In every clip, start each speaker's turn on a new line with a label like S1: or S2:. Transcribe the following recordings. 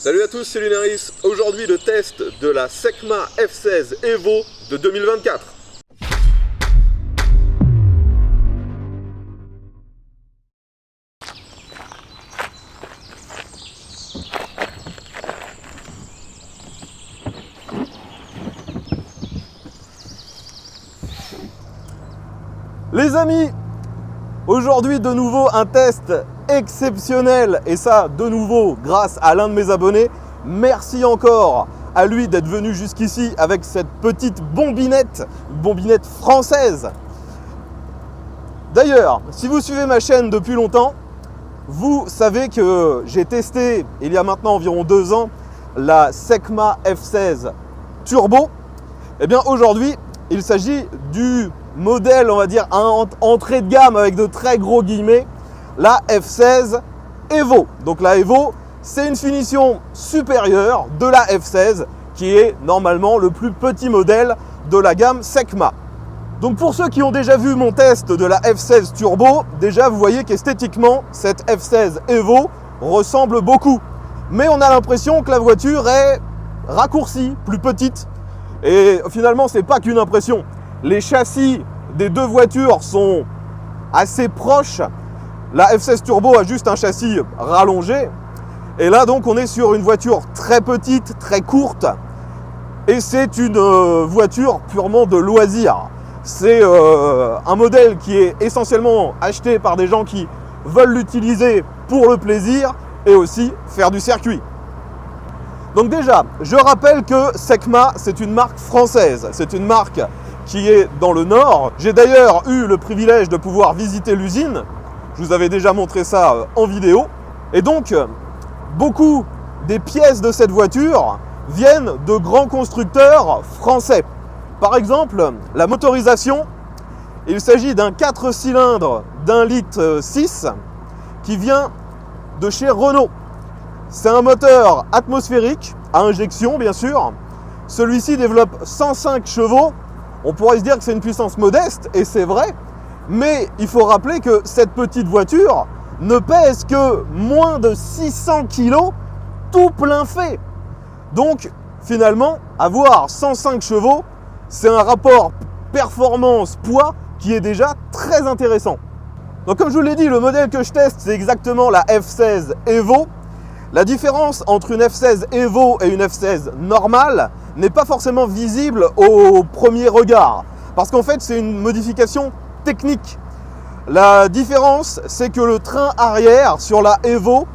S1: Salut à tous, c'est Lunaris. Aujourd'hui le test de la Secma F16 Evo de 2024. Les amis, aujourd'hui de nouveau un test exceptionnel et ça de nouveau grâce à l'un de mes abonnés. Merci encore à lui d'être venu jusqu'ici avec cette petite bombinette française. D'ailleurs, si vous suivez ma chaîne depuis longtemps, vous savez que j'ai testé il y a maintenant environ 2 ans la Secma F16 Turbo. Et bien aujourd'hui, il s'agit du modèle, on va dire, entrée de gamme avec de très gros guillemets, la F16 Evo. Donc la Evo, c'est une finition supérieure de la F16 qui est normalement le plus petit modèle de la gamme Secma. Donc pour ceux qui ont déjà vu mon test de la F16 Turbo, déjà vous voyez qu'esthétiquement cette F16 Evo ressemble beaucoup. Mais on a l'impression que la voiture est raccourcie, plus petite. Et finalement c'est pas qu'une impression. Les châssis des deux voitures sont assez proches. La F16 Turbo a juste un châssis rallongé. Et là donc on est sur une voiture très petite, très courte. Et c'est une voiture purement de loisir. C'est un modèle qui est essentiellement acheté par des gens qui veulent l'utiliser pour le plaisir et aussi faire du circuit. Donc déjà, je rappelle que Secma, c'est une marque française. C'est une marque qui est dans le Nord. J'ai d'ailleurs eu le privilège de pouvoir visiter l'usine. Je vous avais déjà montré ça en vidéo. Et donc, beaucoup des pièces de cette voiture viennent de grands constructeurs français. Par exemple, la motorisation, il s'agit d'un 4 cylindres d'1,6 litre qui vient de chez Renault. C'est un moteur atmosphérique, à injection bien sûr. Celui-ci développe 105 chevaux. On pourrait se dire que c'est une puissance modeste, et c'est vrai. Mais il faut rappeler que cette petite voiture ne pèse que moins de 600 kg tout plein fait. Donc finalement, avoir 105 chevaux, c'est un rapport performance-poids qui est déjà très intéressant. Donc comme je vous l'ai dit, le modèle que je teste, c'est exactement la F16 Evo. La différence entre une F16 Evo et une F16 normale n'est pas forcément visible au premier regard. Parce qu'en fait, c'est une modification technique. La différence, c'est que le train arrière sur la Evo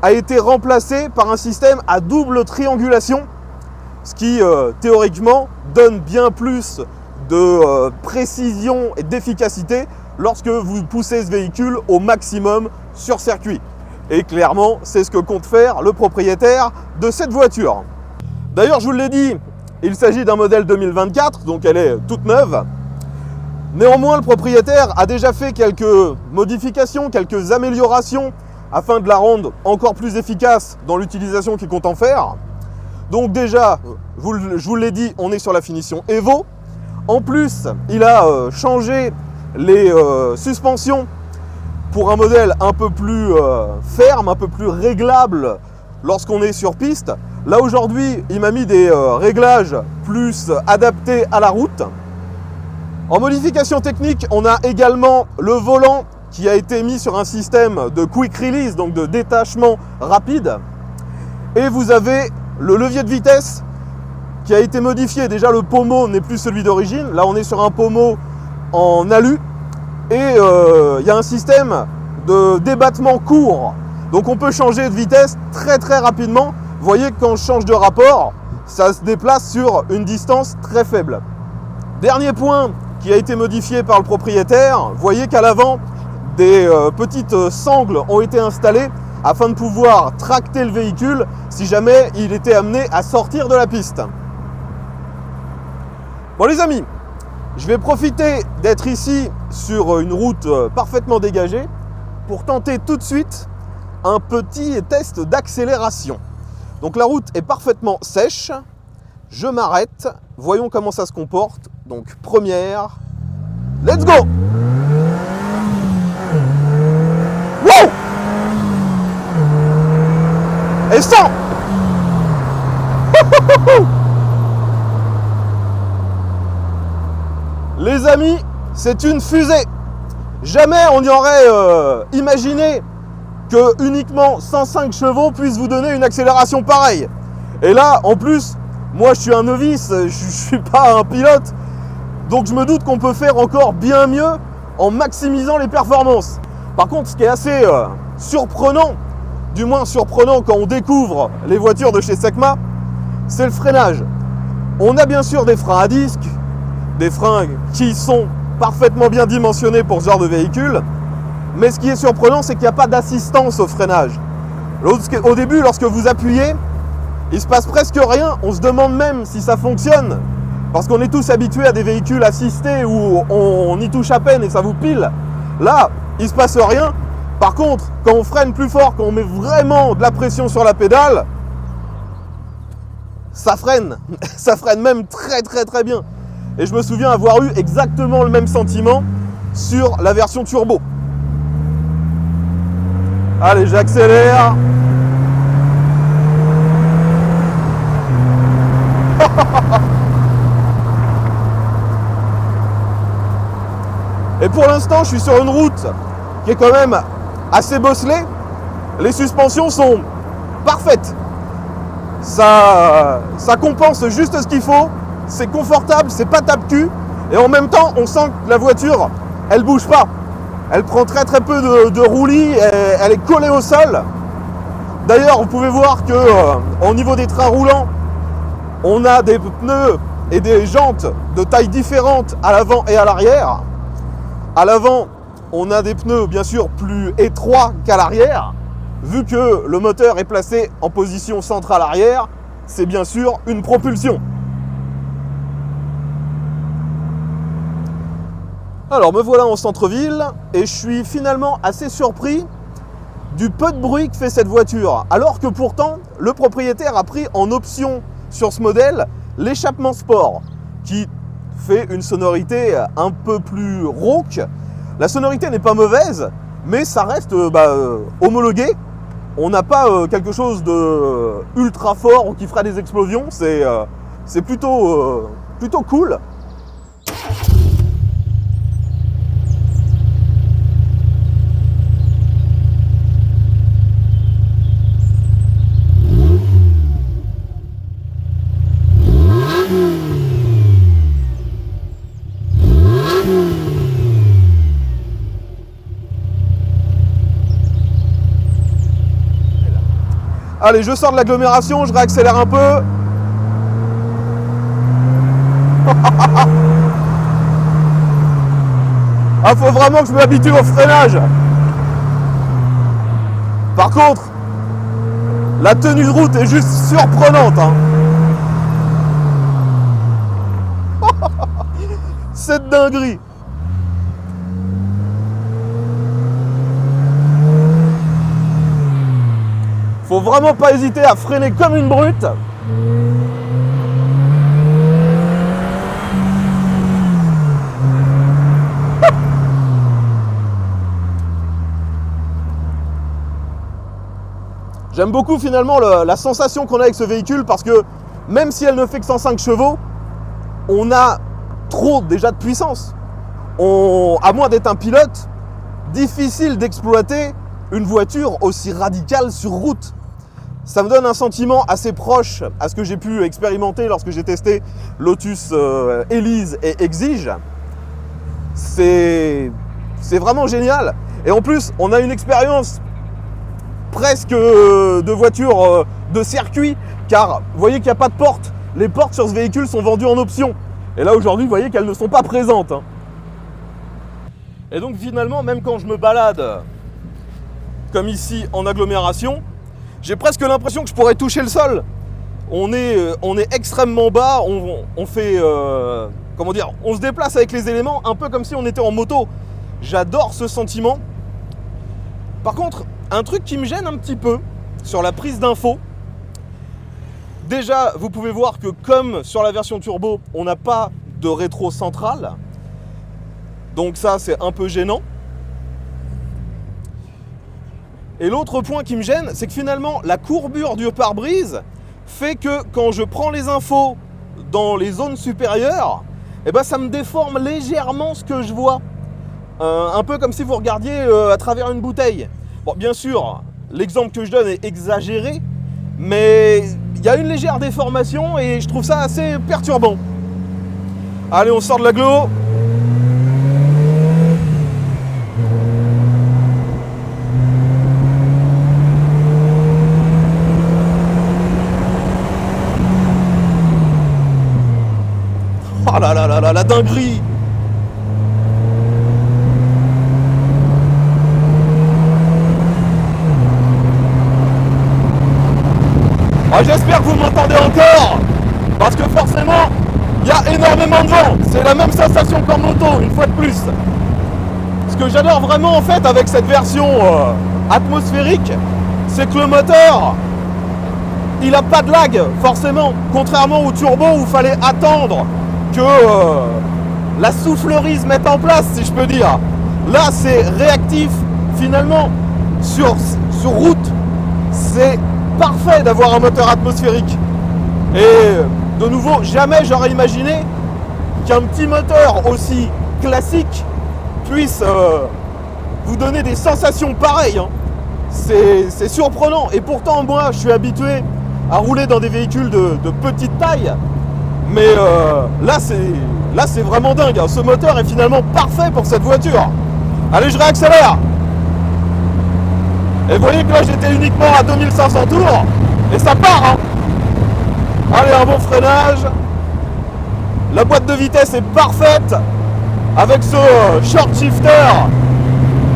S1: a été remplacé par un système à double triangulation, ce qui théoriquement donne bien plus de précision et d'efficacité lorsque vous poussez ce véhicule au maximum sur circuit. Et clairement, c'est ce que compte faire le propriétaire de cette voiture. D'ailleurs, je vous l'ai dit, il s'agit d'un modèle 2024, donc elle est toute neuve. Néanmoins, le propriétaire a déjà fait quelques modifications, quelques améliorations afin de la rendre encore plus efficace dans l'utilisation qu'il compte en faire. Donc déjà, je vous l'ai dit, on est sur la finition Evo. En plus, il a changé les suspensions pour un modèle un peu plus ferme, un peu plus réglable lorsqu'on est sur piste. Là aujourd'hui, il m'a mis des réglages plus adaptés à la route. En modification technique, on a également le volant qui a été mis sur un système de quick release, donc de détachement rapide. Et vous avez le levier de vitesse qui a été modifié. Déjà, le pommeau n'est plus celui d'origine. Là, on est sur un pommeau en alu. Et il y a un système de débattement court. Donc on peut changer de vitesse très très rapidement. Vous voyez que quand je change de rapport, ça se déplace sur une distance très faible. Dernier point qui a été modifié par le propriétaire, vous voyez qu'à l'avant, des petites sangles ont été installées afin de pouvoir tracter le véhicule si jamais il était amené à sortir de la piste. Bon les amis, je vais profiter d'être ici sur une route parfaitement dégagée pour tenter tout de suite un petit test d'accélération. Donc la route est parfaitement sèche, je m'arrête, voyons comment ça se comporte. Donc première, let's go! Wow! Et 100! Les amis, c'est une fusée. Jamais on y aurait imaginé que uniquement 105 chevaux puissent vous donner une accélération pareille. Et là, en plus, moi je suis un novice, je suis pas un pilote, donc je me doute qu'on peut faire encore bien mieux en maximisant les performances. Par contre, ce qui est assez surprenant, du moins surprenant quand on découvre les voitures de chez Secma, c'est le freinage. On a bien sûr des freins à disque, des freins qui sont parfaitement bien dimensionnés pour ce genre de véhicule, mais ce qui est surprenant, c'est qu'il n'y a pas d'assistance au freinage. Au début, lorsque vous appuyez, il se passe presque rien, on se demande même si ça fonctionne, parce qu'on est tous habitués à des véhicules assistés où on y touche à peine et ça vous pile. Là, il se passe rien. Par contre, quand on freine plus fort, quand on met vraiment de la pression sur la pédale, ça freine. Ça freine même très très très bien. Et je me souviens avoir eu exactement le même sentiment sur la version turbo. Allez, j'accélère. Et pour l'instant, je suis sur une route qui est quand même assez bosselée. Les suspensions sont parfaites. Ça compense juste ce qu'il faut. C'est confortable, c'est pas tape-cul. Et en même temps, on sent que la voiture, elle bouge pas. Elle prend très très peu de roulis, elle est collée au sol. D'ailleurs, vous pouvez voir que au niveau des trains roulants, on a des pneus et des jantes de taille différente à l'avant et à l'arrière. À l'avant, on a des pneus bien sûr plus étroits qu'à l'arrière. Vu que le moteur est placé en position centrale arrière, c'est bien sûr une propulsion. Alors me voilà en centre-ville et je suis finalement assez surpris du peu de bruit que fait cette voiture. Alors que pourtant, le propriétaire a pris en option sur ce modèle l'échappement sport qui fait une sonorité un peu plus rauque. La sonorité n'est pas mauvaise, mais ça reste homologué. On n'a pas quelque chose de ultra fort ou qui fera des explosions. C'est plutôt cool. Allez, je sors de l'agglomération, je réaccélère un peu. Ah, faut vraiment que je m'habitue au freinage. Par contre, la tenue de route est juste surprenante. Hein. Cette dinguerie. Faut vraiment pas hésiter à freiner comme une brute. J'aime beaucoup finalement la sensation qu'on a avec ce véhicule parce que même si elle ne fait que 105 chevaux, on a trop déjà de puissance. À moins d'être un pilote, difficile d'exploiter une voiture aussi radicale sur route. Ça me donne un sentiment assez proche à ce que j'ai pu expérimenter lorsque j'ai testé Lotus Elise et Exige. C'est vraiment génial. Et en plus, on a une expérience presque de voiture de circuit, car vous voyez qu'il n'y a pas de porte. Les portes sur ce véhicule sont vendues en option. Et là aujourd'hui, vous voyez qu'elles ne sont pas présentes. Hein. Et donc finalement, même quand je me balade comme ici en agglomération, j'ai presque l'impression que je pourrais toucher le sol. On est extrêmement bas, on fait, comment dire, on se déplace avec les éléments un peu comme si on était en moto. J'adore ce sentiment. Par contre, un truc qui me gêne un petit peu sur la prise d'info, déjà vous pouvez voir que comme sur la version turbo, on n'a pas de rétro central. Donc ça c'est un peu gênant. Et l'autre point qui me gêne, c'est que finalement la courbure du pare-brise fait que quand je prends les infos dans les zones supérieures, eh ben, ça me déforme légèrement ce que je vois. Un peu comme si vous regardiez à travers une bouteille. Bon, bien sûr, l'exemple que je donne est exagéré, mais il y a une légère déformation et je trouve ça assez perturbant. Allez, on sort de l'agglo. Oh là là là là, la dinguerie! Ah, j'espère que vous m'entendez encore, parce que forcément, il y a énormément de vent. C'est la même sensation qu'en moto, une fois de plus. Ce que j'adore vraiment en fait avec cette version atmosphérique, c'est que le moteur, il n'a pas de lag, forcément. Contrairement au turbo où il fallait attendre que la soufflerie se mette en place, si je peux dire. Là, c'est réactif. Finalement, sur route, c'est parfait d'avoir un moteur atmosphérique. Et de nouveau, jamais j'aurais imaginé qu'un petit moteur aussi classique puisse vous donner des sensations pareilles. Hein. C'est surprenant. Et pourtant, moi, je suis habitué à rouler dans des véhicules de petite taille. Mais là, c'est vraiment dingue. Hein. Ce moteur est finalement parfait pour cette voiture. Allez, je réaccélère. Et vous voyez que là j'étais uniquement à 2500 tours et ça part hein. Allez, un bon freinage. La boîte de vitesse est parfaite avec ce short shifter.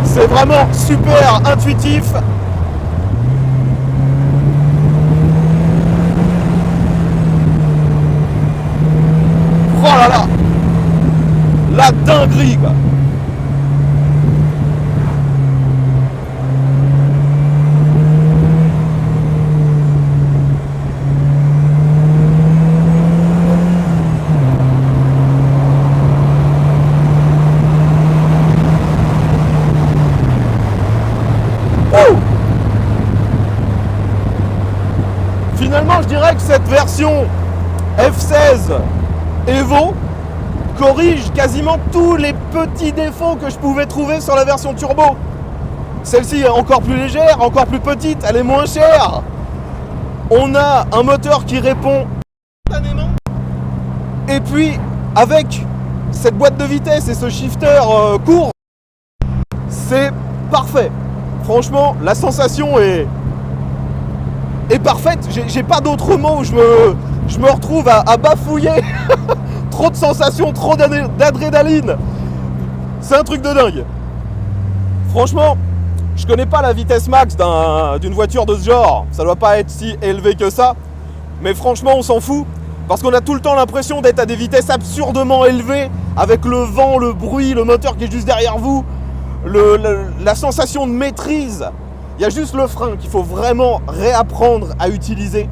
S1: C'est vraiment super intuitif. Oh là là, la dinguerie quoi. Finalement, je dirais que cette version F16 Evo corrige quasiment tous les petits défauts que je pouvais trouver sur la version turbo. Celle-ci est encore plus légère, encore plus petite, elle est moins chère. On a un moteur qui répond instantanément. Et puis, avec cette boîte de vitesse et ce shifter court, c'est parfait. Franchement, la sensation est parfaite. J'ai pas d'autres mots. Je me retrouve à bafouiller. Trop de sensations, trop d'adrénaline. C'est un truc de dingue. Franchement, je connais pas la vitesse max d'une voiture de ce genre. Ça doit pas être si élevé que ça. Mais franchement, on s'en fout. Parce qu'on a tout le temps l'impression d'être à des vitesses absurdement élevées. Avec le vent, le bruit, le moteur qui est juste derrière vous. La sensation de maîtrise. Il y a juste le frein qu'il faut vraiment réapprendre à utiliser.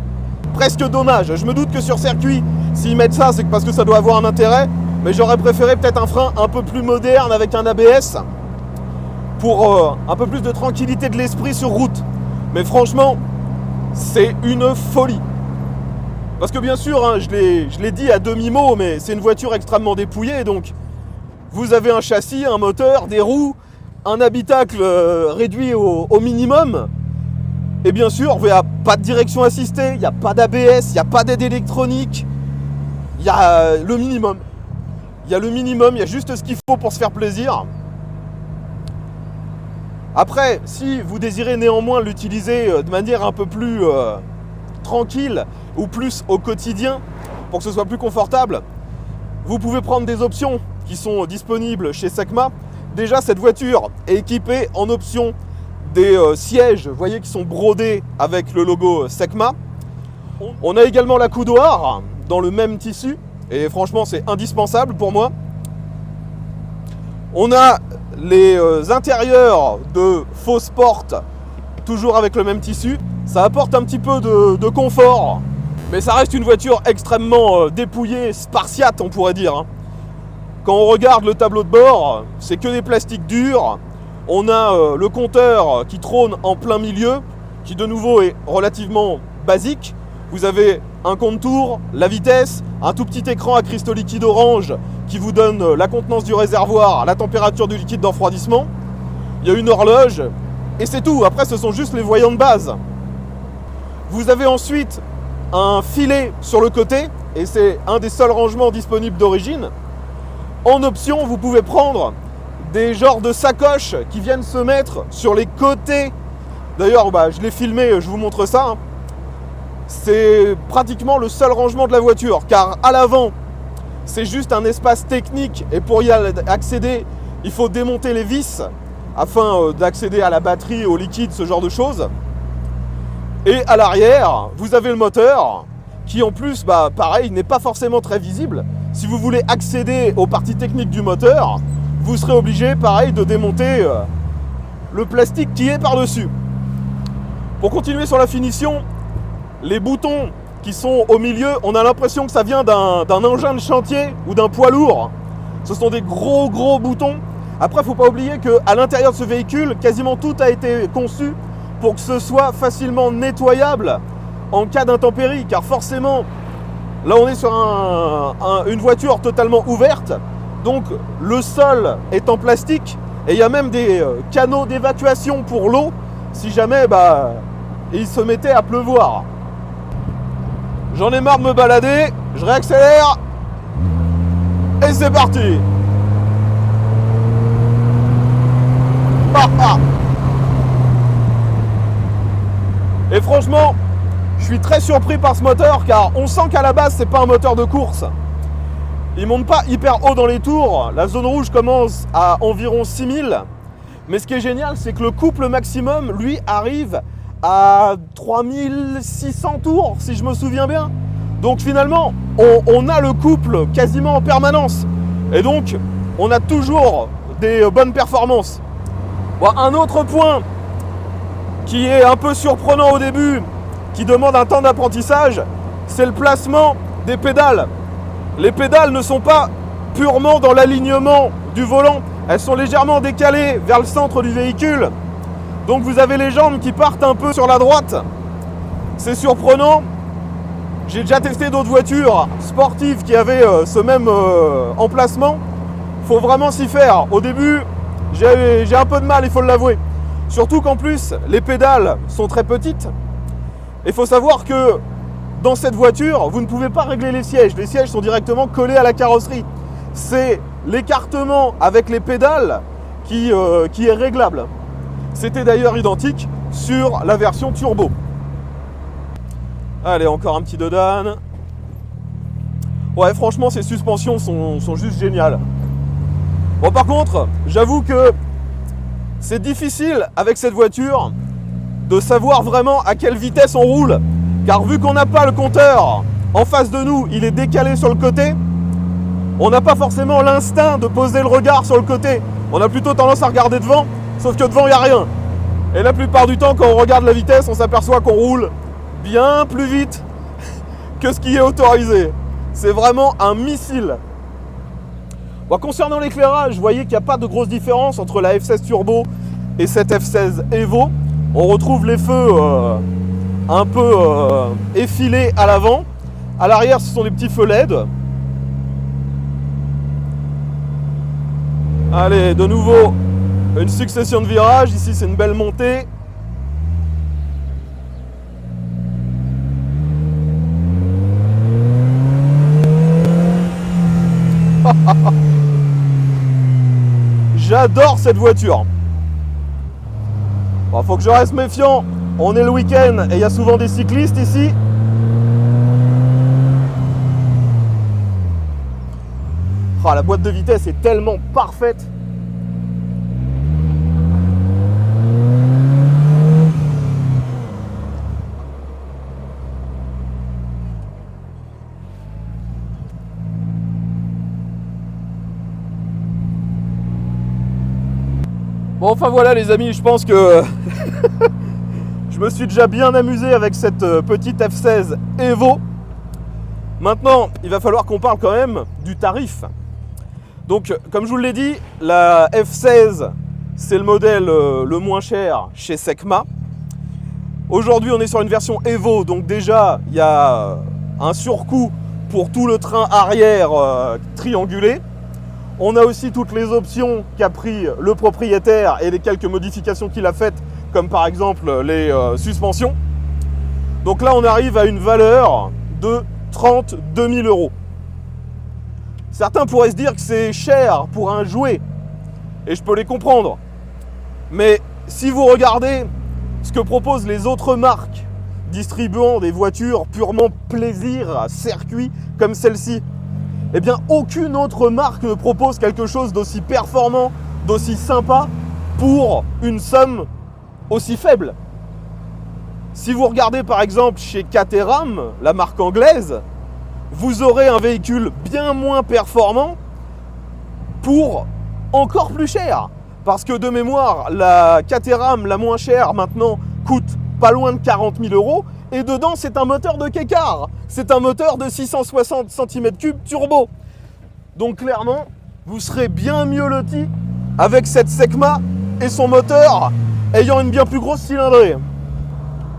S1: Presque dommage. Je me doute que sur circuit, s'ils mettent ça, c'est parce que ça doit avoir un intérêt. Mais j'aurais préféré peut-être un frein un peu plus moderne avec un ABS pour un peu plus de tranquillité de l'esprit sur route. Mais franchement, c'est une folie. Parce que bien sûr, hein, je l'ai dit à demi-mot, mais c'est une voiture extrêmement dépouillée. Donc, vous avez un châssis, un moteur, des roues, un habitacle réduit au minimum. Et bien sûr, il n'y a pas de direction assistée, il n'y a pas d'ABS, il n'y a pas d'aide électronique. Il y a le minimum. Il y a juste ce qu'il faut pour se faire plaisir. Après, si vous désirez néanmoins l'utiliser de manière un peu plus tranquille ou plus au quotidien, pour que ce soit plus confortable, vous pouvez prendre des options qui sont disponibles chez Secma. Déjà, cette voiture est équipée en option des sièges, vous voyez, qui sont brodés avec le logo Secma. On a également la coudoir dans le même tissu, et franchement, c'est indispensable pour moi. On a les intérieurs de fausse porte, toujours avec le même tissu. Ça apporte un petit peu de confort, mais ça reste une voiture extrêmement dépouillée, spartiate, on pourrait dire. Quand on regarde le tableau de bord, c'est que des plastiques durs. On a le compteur qui trône en plein milieu, qui de nouveau est relativement basique. Vous avez un compte-tour, la vitesse, un tout petit écran à cristaux liquides orange qui vous donne la contenance du réservoir, la température du liquide d'enfroidissement. Il y a une horloge et c'est tout. Après, ce sont juste les voyants de base. Vous avez ensuite un filet sur le côté et c'est un des seuls rangements disponibles d'origine. En option, vous pouvez prendre des genres de sacoches qui viennent se mettre sur les côtés. D'ailleurs, je l'ai filmé, je vous montre ça. C'est pratiquement le seul rangement de la voiture, car à l'avant, c'est juste un espace technique et pour y accéder, il faut démonter les vis afin d'accéder à la batterie, au liquide, ce genre de choses. Et à l'arrière, vous avez le moteur qui en plus, pareil, n'est pas forcément très visible. Si vous voulez accéder aux parties techniques du moteur, vous serez obligé, pareil, de démonter le plastique qui est par-dessus. Pour continuer sur la finition, les boutons qui sont au milieu, on a l'impression que ça vient d'un engin de chantier ou d'un poids lourd. Ce sont des gros boutons. Après, il ne faut pas oublier qu'à l'intérieur de ce véhicule, quasiment tout a été conçu pour que ce soit facilement nettoyable en cas d'intempérie. Car forcément, là on est sur une voiture totalement ouverte. Donc le sol est en plastique et il y a même des canaux d'évacuation pour l'eau si jamais il se mettait à pleuvoir. J'en ai marre de me balader, je réaccélère et c'est parti. Et franchement, je suis très surpris par ce moteur car on sent qu'à la base c'est pas un moteur de course. Il monte pas hyper haut dans les tours, la zone rouge commence à environ 6000. Mais ce qui est génial, c'est que le couple maximum, lui, arrive à 3600 tours, si je me souviens bien. Donc finalement, on a le couple quasiment en permanence. Et donc, on a toujours des bonnes performances. Bon, un autre point qui est un peu surprenant au début, qui demande un temps d'apprentissage, c'est le placement des pédales. Les pédales ne sont pas purement dans l'alignement du volant. Elles sont légèrement décalées vers le centre du véhicule. Donc vous avez les jambes qui partent un peu sur la droite. C'est surprenant. J'ai déjà testé d'autres voitures sportives qui avaient ce même emplacement. Il faut vraiment s'y faire. Au début, j'ai un peu de mal, il faut l'avouer. Surtout qu'en plus, les pédales sont très petites. Il faut savoir que dans cette voiture, vous ne pouvez pas régler les sièges. Les sièges sont directement collés à la carrosserie. C'est l'écartement avec les pédales qui est réglable. C'était d'ailleurs identique sur la version turbo. Allez, encore un petit dodane. Ouais, franchement, ces suspensions sont juste géniales. Bon, par contre, j'avoue que c'est difficile avec cette voiture de savoir vraiment à quelle vitesse on roule. Car vu qu'on n'a pas le compteur en face de nous, il est décalé sur le côté, on n'a pas forcément l'instinct de poser le regard sur le côté. On a plutôt tendance à regarder devant, sauf que devant, il n'y a rien. Et la plupart du temps, quand on regarde la vitesse, on s'aperçoit qu'on roule bien plus vite que ce qui est autorisé. C'est vraiment un missile. Bon, concernant l'éclairage, vous voyez qu'il n'y a pas de grosse différence entre la F16 Turbo et cette F16 Evo. On retrouve les feux un peu effilés à l'avant. À l'arrière, ce sont des petits feux LED. Allez, de nouveau, une succession de virages. Ici, c'est une belle montée. J'adore cette voiture. Bon, faut que je reste méfiant. On est le week-end et il y a souvent des cyclistes ici. Oh, la boîte de vitesse est tellement parfaite. Bon, enfin voilà les amis, je pense que je me suis déjà bien amusé avec cette petite F16 Evo. Maintenant, il va falloir qu'on parle quand même du tarif. Donc, comme je vous l'ai dit, la F16, c'est le modèle le moins cher chez Secma. Aujourd'hui, on est sur une version Evo, donc déjà, il y a un surcoût pour tout le train arrière triangulé. On a aussi toutes les options qu'a pris le propriétaire et les quelques modifications qu'il a faites, comme par exemple les suspensions. Donc là, on arrive à une valeur de 32 000 euros. Certains pourraient se dire que c'est cher pour un jouet, et je peux les comprendre. Mais si vous regardez ce que proposent les autres marques distribuant des voitures purement plaisir, circuit, comme celle-ci, eh bien aucune autre marque ne propose quelque chose d'aussi performant, d'aussi sympa pour une somme aussi faible. Si vous regardez par exemple chez Caterham, la marque anglaise, vous aurez un véhicule bien moins performant pour encore plus cher. Parce que de mémoire, la Caterham la moins chère maintenant coûte pas loin de 40 000 euros. Et dedans, c'est un moteur de Kékar. C'est un moteur de 660 cm3 turbo. Donc clairement, vous serez bien mieux loti avec cette Secma et son moteur ayant une bien plus grosse cylindrée.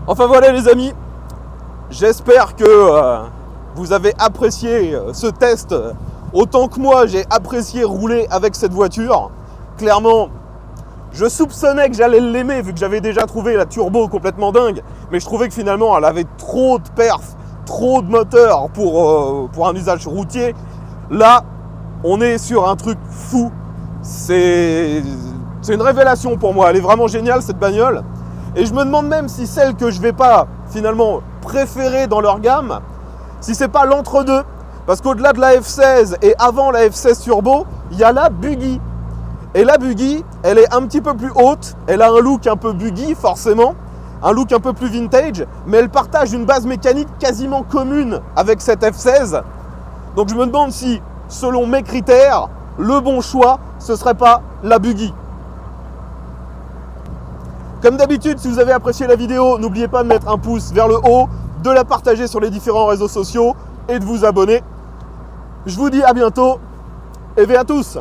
S1: Enfin voilà les amis, j'espère que vous avez apprécié ce test autant que moi j'ai apprécié rouler avec cette voiture. Clairement, je soupçonnais que j'allais l'aimer vu que j'avais déjà trouvé la turbo complètement dingue, mais je trouvais que finalement elle avait trop de perf, trop de moteur pour un usage routier. Là, on est sur un truc fou. C'est une révélation pour moi, elle est vraiment géniale cette bagnole. Et je me demande même si celle que je vais pas finalement préférer dans leur gamme, si c'est pas l'entre-deux. Parce qu'au-delà de la F16 et avant la F16 Turbo, il y a la Buggy. Et la Buggy, elle est un petit peu plus haute, elle a un look un peu buggy forcément, un look un peu plus vintage, mais elle partage une base mécanique quasiment commune avec cette F16. Donc je me demande si, selon mes critères, le bon choix, ce serait pas la Buggy. Comme d'habitude, si vous avez apprécié la vidéo, n'oubliez pas de mettre un pouce vers le haut, de la partager sur les différents réseaux sociaux et de vous abonner. Je vous dis à bientôt et à tous.